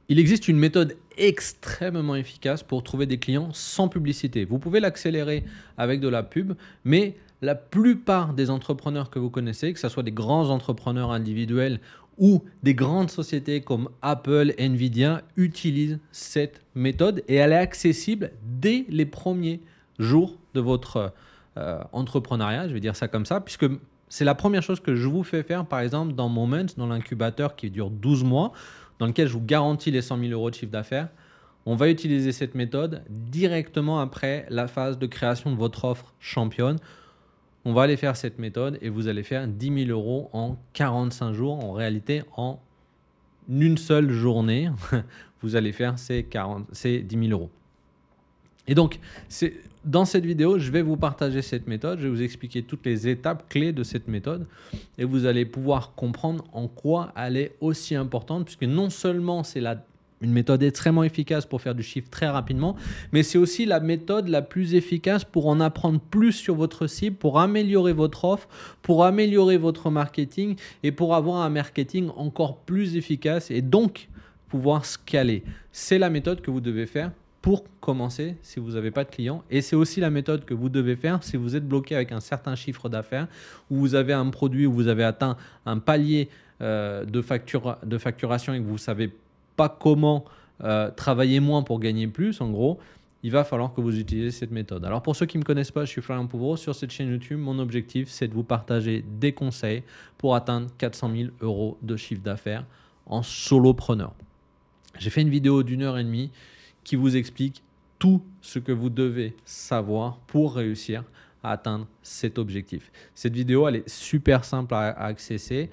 Il existe une méthode extrêmement efficace pour trouver des clients sans publicité. Vous pouvez l'accélérer avec de la pub, mais la plupart des entrepreneurs que vous connaissez, que ce soit des grands entrepreneurs individuels ou des grandes sociétés comme Apple, Nvidia, utilisent cette méthode et elle est accessible dès les premiers jours de votre entrepreneuriat, je vais dire ça comme ça, puisque c'est la première chose que je vous fais faire, par exemple, dans Moments, dans l'incubateur qui dure 12 mois, dans lequel je vous garantis les 100 000 euros de chiffre d'affaires. On va utiliser cette méthode directement après la phase de création de votre offre championne. On va aller faire cette méthode et vous allez faire 10 000 euros en 45 jours. En réalité, en une seule journée, vous allez faire ces 10 000 euros. Et donc, dans cette vidéo, je vais vous partager cette méthode. Je vais vous expliquer toutes les étapes clés de cette méthode et vous allez pouvoir comprendre en quoi elle est aussi importante, puisque non seulement c'est une méthode extrêmement efficace pour faire du chiffre très rapidement, mais c'est aussi la méthode la plus efficace pour en apprendre plus sur votre cible, pour améliorer votre offre, pour améliorer votre marketing et pour avoir un marketing encore plus efficace et donc pouvoir scaler. C'est la méthode que vous devez faire pour commencer si vous n'avez pas de clients. Et c'est aussi la méthode que vous devez faire si vous êtes bloqué avec un certain chiffre d'affaires, où vous avez un produit, où vous avez atteint un palier de facturation et que vous ne savez pas comment travailler moins pour gagner plus. En gros, il va falloir que vous utilisiez cette méthode. Alors pour ceux qui ne me connaissent pas, je suis Florian Pouvreau. Sur cette chaîne YouTube, mon objectif, c'est de vous partager des conseils pour atteindre 400 000 euros de chiffre d'affaires en solopreneur. J'ai fait une vidéo d'1h30 qui vous explique tout ce que vous devez savoir pour réussir à atteindre cet objectif. Cette vidéo, elle est super simple à accesser,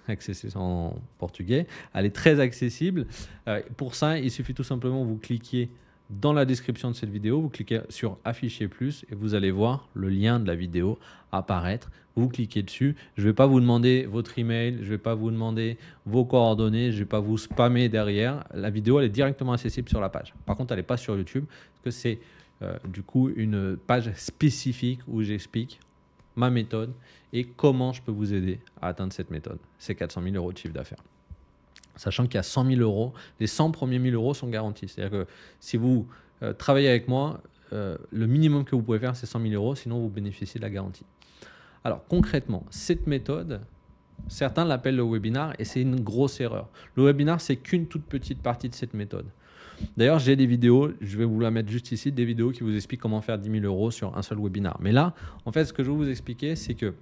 accesser en portugais. Elle est très accessible. Pour ça, il suffit tout simplement vous cliquer dans la description de cette vidéo, vous cliquez sur afficher plus et vous allez voir le lien de la vidéo apparaître. Vous cliquez dessus. Je ne vais pas vous demander votre email, je ne vais pas vous demander vos coordonnées, je ne vais pas vous spammer derrière. La vidéo, elle est directement accessible sur la page. Par contre, elle n'est pas sur YouTube parce que c'est du coup une page spécifique où j'explique ma méthode et comment je peux vous aider à atteindre cette méthode. C'est 400 000 euros de chiffre d'affaires. Sachant qu'il y a 100 000 euros, les 100 premiers 1000 euros sont garantis. C'est-à-dire que si vous travaillez avec moi, le minimum que vous pouvez faire, c'est 100 000 euros, sinon vous bénéficiez de la garantie. Alors concrètement, cette méthode, certains l'appellent le webinar et c'est une grosse erreur. Le webinar, c'est qu'une toute petite partie de cette méthode. D'ailleurs, j'ai des vidéos, je vais vous la mettre juste ici, des vidéos qui vous expliquent comment faire 10 000 euros sur un seul webinar. Mais là, en fait, ce que je vais vous expliquer, c'est que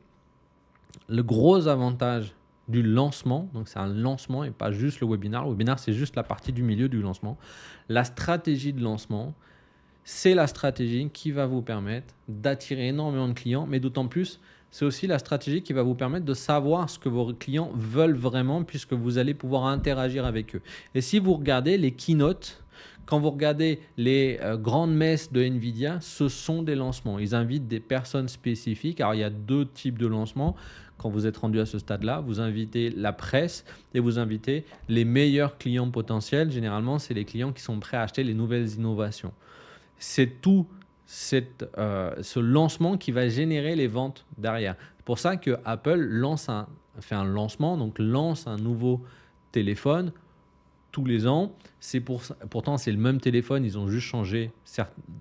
le gros avantage du lancement, donc c'est un lancement et pas juste le webinaire. Le webinaire, c'est juste la partie du milieu du lancement. La stratégie de lancement, c'est la stratégie qui va vous permettre d'attirer énormément de clients, mais d'autant plus, c'est aussi la stratégie qui va vous permettre de savoir ce que vos clients veulent vraiment puisque vous allez pouvoir interagir avec eux. Et si vous regardez les keynotes, quand vous regardez les grandes messes de Nvidia, ce sont des lancements. Ils invitent des personnes spécifiques. Alors, il y a deux types de lancements. Quand vous êtes rendu à ce stade-là, vous invitez la presse et vous invitez les meilleurs clients potentiels. Généralement, c'est les clients qui sont prêts à acheter les nouvelles innovations. C'est tout ce lancement qui va générer les ventes derrière. C'est pour ça que Apple fait un lancement, donc lance un nouveau téléphone tous les ans. Pourtant, c'est le même téléphone, ils ont juste changé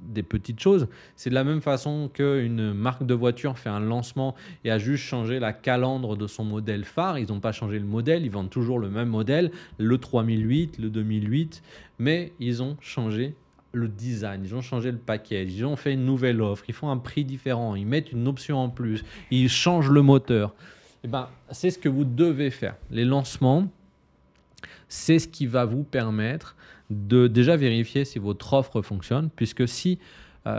des petites choses. C'est de la même façon qu'une marque de voiture fait un lancement et a juste changé la calandre de son modèle phare. Ils n'ont pas changé le modèle, ils vendent toujours le même modèle, le 3008, le 2008, mais ils ont changé le design, ils ont changé le package, ils ont fait une nouvelle offre, ils font un prix différent, ils mettent une option en plus, ils changent le moteur. Et ben, c'est ce que vous devez faire. Les lancements, c'est ce qui va vous permettre de déjà vérifier si votre offre fonctionne, puisque si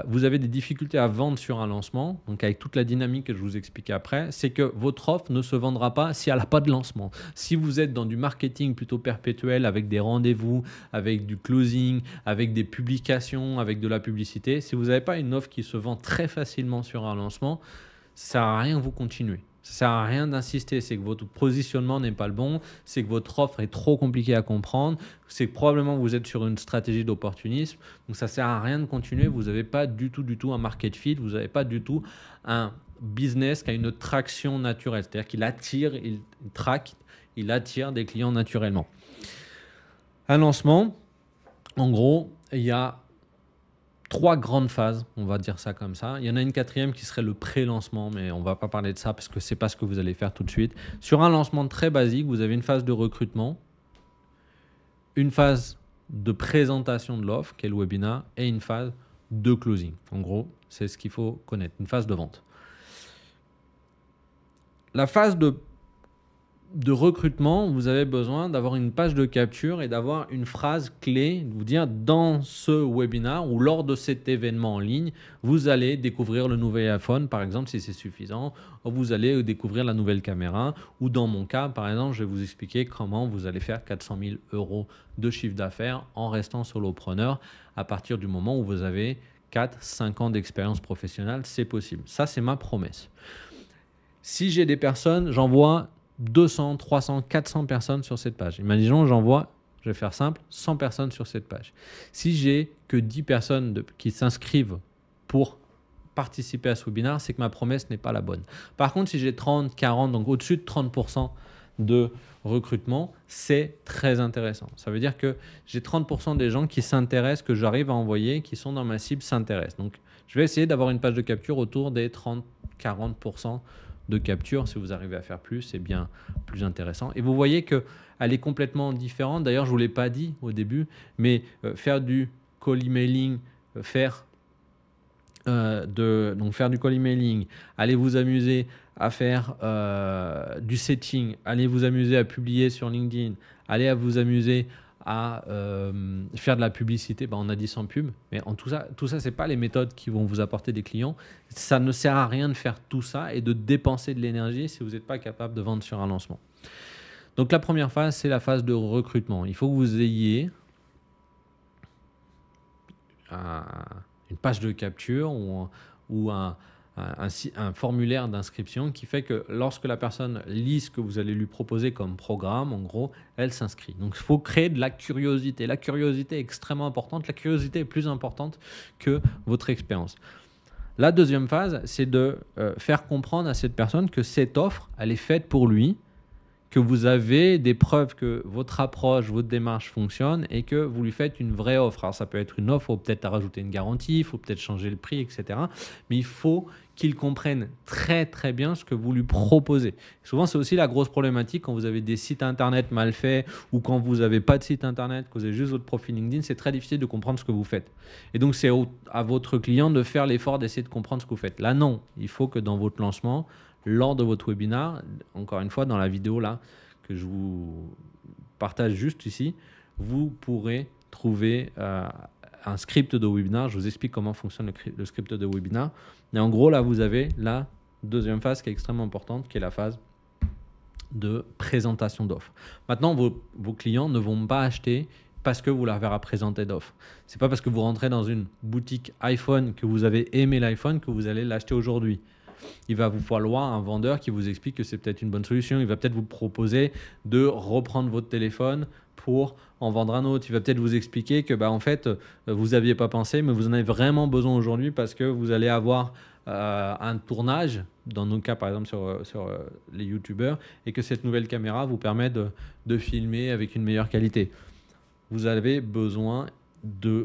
vous avez des difficultés à vendre sur un lancement, donc avec toute la dynamique que je vous explique après, c'est que votre offre ne se vendra pas si elle n'a pas de lancement. Si vous êtes dans du marketing plutôt perpétuel, avec des rendez-vous, avec du closing, avec des publications, avec de la publicité, si vous n'avez pas une offre qui se vend très facilement sur un lancement, ça ne sert à rien que vous continuez. Ça ne sert à rien d'insister, c'est que votre positionnement n'est pas le bon, c'est que votre offre est trop compliquée à comprendre, c'est que probablement vous êtes sur une stratégie d'opportunisme, donc ça ne sert à rien de continuer, vous n'avez pas du tout un market fit, vous n'avez pas du tout un business qui a une traction naturelle, c'est-à-dire qu'il attire, il attire des clients naturellement. Un lancement, en gros, il y a 3 grandes phases, on va dire ça comme ça. Il y en a une quatrième qui serait le pré-lancement, mais on ne va pas parler de ça parce que ce n'est pas ce que vous allez faire tout de suite. Sur un lancement très basique, vous avez une phase de recrutement, une phase de présentation de l'offre, qui est le webinar, et une phase de closing. En gros, c'est ce qu'il faut connaître, une phase de vente. La phase de recrutement, vous avez besoin d'avoir une page de capture et d'avoir une phrase clé, de vous dire dans ce webinar ou lors de cet événement en ligne, vous allez découvrir le nouvel iPhone, par exemple, si c'est suffisant, ou vous allez découvrir la nouvelle caméra, ou dans mon cas, par exemple, je vais vous expliquer comment vous allez faire 400 000 € de chiffre d'affaires en restant solopreneur à partir du moment où vous avez 4-5 ans d'expérience professionnelle, c'est possible. Ça, c'est ma promesse. Si j'ai des personnes, j'envoie 200, 300, 400 personnes sur cette page. Imaginons, j'envoie, je vais faire simple, 100 personnes sur cette page. Si j'ai que 10 personnes qui s'inscrivent pour participer à ce webinaire, c'est que ma promesse n'est pas la bonne. Par contre, si j'ai 30, 40, donc au-dessus de 30% de recrutement, c'est très intéressant. Ça veut dire que j'ai 30% des gens qui s'intéressent, que j'arrive à envoyer, qui sont dans ma cible, s'intéressent. Donc, je vais essayer d'avoir une page de capture autour des 30, 40% de capture. Si vous arrivez à faire plus, c'est bien plus intéressant. Et vous voyez qu'elle est complètement différente. D'ailleurs, je ne vous l'ai pas dit au début, mais faire du call emailing, faire du call emailing, allez vous amuser à faire du setting, allez vous amuser à publier sur LinkedIn, allez à vous amuser à faire de la publicité, on a dit sans pub, mais tout ça, ce n'est pas les méthodes qui vont vous apporter des clients. Ça ne sert à rien de faire tout ça et de dépenser de l'énergie si vous n'êtes pas capable de vendre sur un lancement. Donc la première phase, c'est la phase de recrutement. Il faut que vous ayez une page de capture ou un formulaire d'inscription qui fait que lorsque la personne lit ce que vous allez lui proposer comme programme, en gros, elle s'inscrit. Donc, il faut créer de la curiosité. La curiosité est extrêmement importante. La curiosité est plus importante que votre expérience. La deuxième phase, c'est de faire comprendre à cette personne que cette offre, elle est faite pour lui, que vous avez des preuves que votre approche, votre démarche fonctionne et que vous lui faites une vraie offre. Alors, ça peut être une offre, il faut peut-être rajouter une garantie, il faut peut-être changer le prix, etc. Mais il faut qu'il comprenne très, très bien ce que vous lui proposez. Souvent, c'est aussi la grosse problématique quand vous avez des sites Internet mal faits ou quand vous n'avez pas de site Internet, que vous avez juste votre profil LinkedIn, c'est très difficile de comprendre ce que vous faites. Et donc, c'est à votre client de faire l'effort d'essayer de comprendre ce que vous faites. Là, non. Il faut que dans votre lancement, lors de votre webinaire, encore une fois, dans la vidéo là, que je vous partage juste ici, vous pourrez trouver un script de webinaire. Je vous explique comment fonctionne le script de webinaire. Et en gros, là, vous avez la deuxième phase qui est extrêmement importante, qui est la phase de présentation d'offres. Maintenant, vos clients ne vont pas acheter parce que vous leur avez présenté d'offres. Ce n'est pas parce que vous rentrez dans une boutique iPhone que vous avez aimé l'iPhone que vous allez l'acheter aujourd'hui. Il va vous falloir un vendeur qui vous explique que c'est peut-être une bonne solution. Il va peut-être vous proposer de reprendre votre téléphone pour en vendre un autre. Il va peut-être vous expliquer que en fait, vous n'aviez pas pensé, mais vous en avez vraiment besoin aujourd'hui parce que vous allez avoir un tournage, dans nos cas par exemple sur les youtubeurs, et que cette nouvelle caméra vous permet de filmer avec une meilleure qualité. Vous avez besoin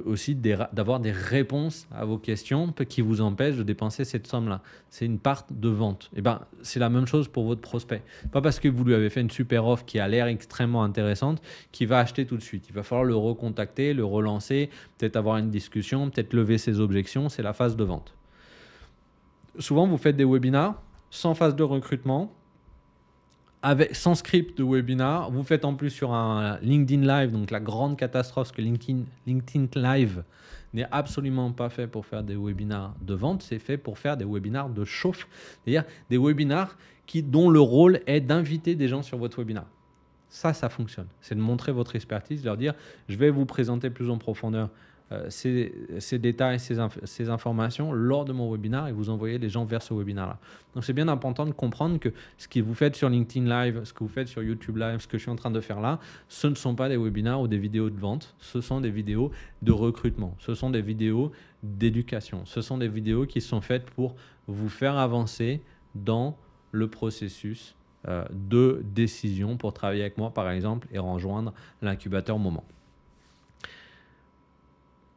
aussi d'avoir des réponses à vos questions qui vous empêchent de dépenser cette somme-là. C'est une part de vente. Et c'est la même chose pour votre prospect. Pas parce que vous lui avez fait une super offre qui a l'air extrêmement intéressante qu'il va acheter tout de suite. Il va falloir le recontacter, le relancer, peut-être avoir une discussion, peut-être lever ses objections. C'est la phase de vente. Souvent, vous faites des webinars sans phase de recrutement, sans script de webinar. Vous faites en plus sur un LinkedIn Live, donc la grande catastrophe, parce que LinkedIn Live n'est absolument pas fait pour faire des webinars de vente, c'est fait pour faire des webinars de chauffe, c'est-à-dire des webinars dont le rôle est d'inviter des gens sur votre webinar. Ça fonctionne. C'est de montrer votre expertise, de leur dire « je vais vous présenter plus en profondeur ces détails, ces informations lors de mon webinaire et vous envoyez les gens vers ce webinaire-là. » Donc, c'est bien important de comprendre que ce que vous faites sur LinkedIn Live, ce que vous faites sur YouTube Live, ce que je suis en train de faire là, ce ne sont pas des webinaires ou des vidéos de vente, ce sont des vidéos de recrutement, ce sont des vidéos d'éducation, ce sont des vidéos qui sont faites pour vous faire avancer dans le processus de décision pour travailler avec moi, par exemple, et rejoindre l'incubateur Moment.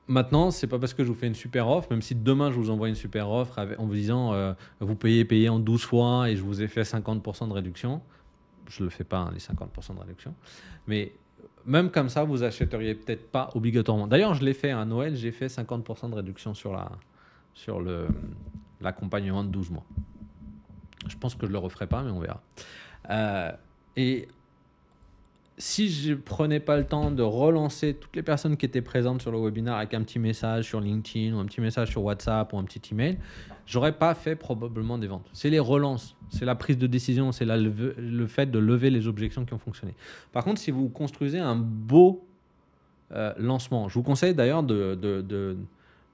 Maintenant, c'est pas parce que je vous fais une super offre, même si demain je vous envoie une super offre en vous disant vous payez en 12 fois et je vous ai fait 50% de réduction. Je ne le fais pas, hein, les 50% de réduction. Mais même comme ça, vous achèteriez peut-être pas obligatoirement. D'ailleurs, je l'ai fait à Noël, j'ai fait 50% de réduction sur l'accompagnement de 12 mois. Je pense que je ne le referai pas, mais on verra. Et si je ne prenais pas le temps de relancer toutes les personnes qui étaient présentes sur le webinaire avec un petit message sur LinkedIn ou un petit message sur WhatsApp ou un petit email, j'aurais pas fait probablement des ventes. C'est les relances, c'est la prise de décision, c'est le fait de lever les objections qui ont fonctionné. Par contre, si vous construisez un beau lancement, je vous conseille d'ailleurs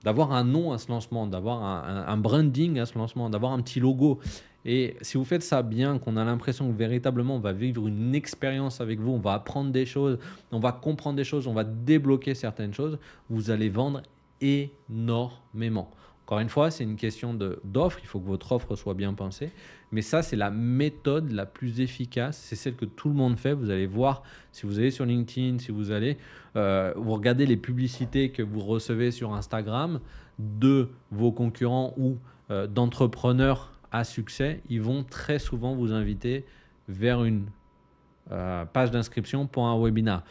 d'avoir un nom à ce lancement, d'avoir un branding à ce lancement, d'avoir un petit logo. Et si vous faites ça bien, qu'on a l'impression que véritablement on va vivre une expérience avec vous, on va apprendre des choses, on va comprendre des choses, on va débloquer certaines choses, vous allez vendre énormément. Encore une fois, c'est une question d'offre, il faut que votre offre soit bien pensée. Mais ça, c'est la méthode la plus efficace, c'est celle que tout le monde fait. Vous allez voir, si vous allez sur LinkedIn, si vous allez, vous regardez les publicités que vous recevez sur Instagram de vos concurrents ou d'entrepreneurs à succès, ils vont très souvent vous inviter vers une page d'inscription pour un webinar.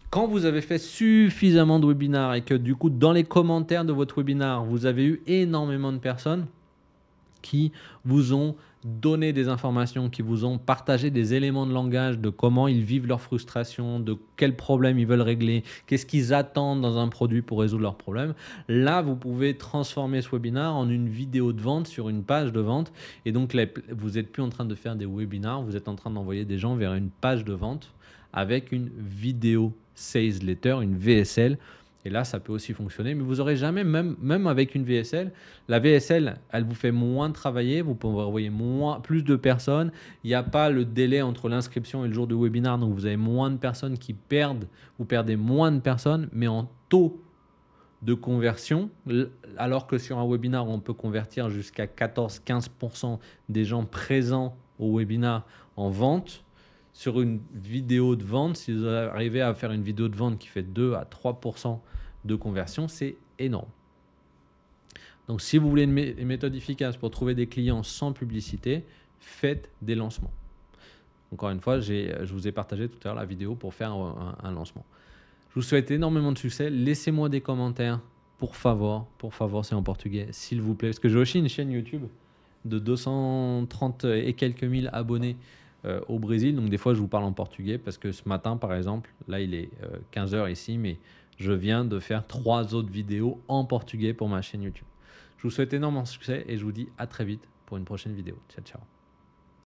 Quand vous avez fait suffisamment de webinars et que du coup, dans les commentaires de votre webinar, vous avez eu énormément de personnes qui vous ont donné des informations, qui vous ont partagé des éléments de langage de comment ils vivent leur frustration, de quels problèmes ils veulent régler, qu'est-ce qu'ils attendent dans un produit pour résoudre leurs problèmes. Là, vous pouvez transformer ce webinaire en une vidéo de vente sur une page de vente. Et donc, vous n'êtes plus en train de faire des webinars, vous êtes en train d'envoyer des gens vers une page de vente avec une vidéo sales letter, une VSL. Et là, ça peut aussi fonctionner, mais vous n'aurez jamais, même avec une VSL, la VSL, elle vous fait moins travailler, vous pouvez envoyer plus de personnes. Il n'y a pas le délai entre l'inscription et le jour du webinaire, donc vous avez moins de personnes qui perdent, vous perdez moins de personnes, mais en taux de conversion, alors que sur un webinaire, on peut convertir jusqu'à 14-15% des gens présents au webinaire en vente. Sur une vidéo de vente, si vous arrivez à faire une vidéo de vente qui fait 2 à 3% de conversion, c'est énorme. Donc, si vous voulez une méthode efficace pour trouver des clients sans publicité, faites des lancements. Encore une fois, je vous ai partagé tout à l'heure la vidéo pour faire un lancement. Je vous souhaite énormément de succès. Laissez-moi des commentaires, pour favor, c'est en portugais, s'il vous plaît. Parce que j'ai aussi une chaîne YouTube de 230 et quelques mille abonnés au Brésil. Donc, des fois, je vous parle en portugais parce que ce matin, par exemple, là, il est 15 h ici, mais je viens de faire 3 autres vidéos en portugais pour ma chaîne YouTube. Je vous souhaite énormément de succès et je vous dis à très vite pour une prochaine vidéo. Ciao, ciao.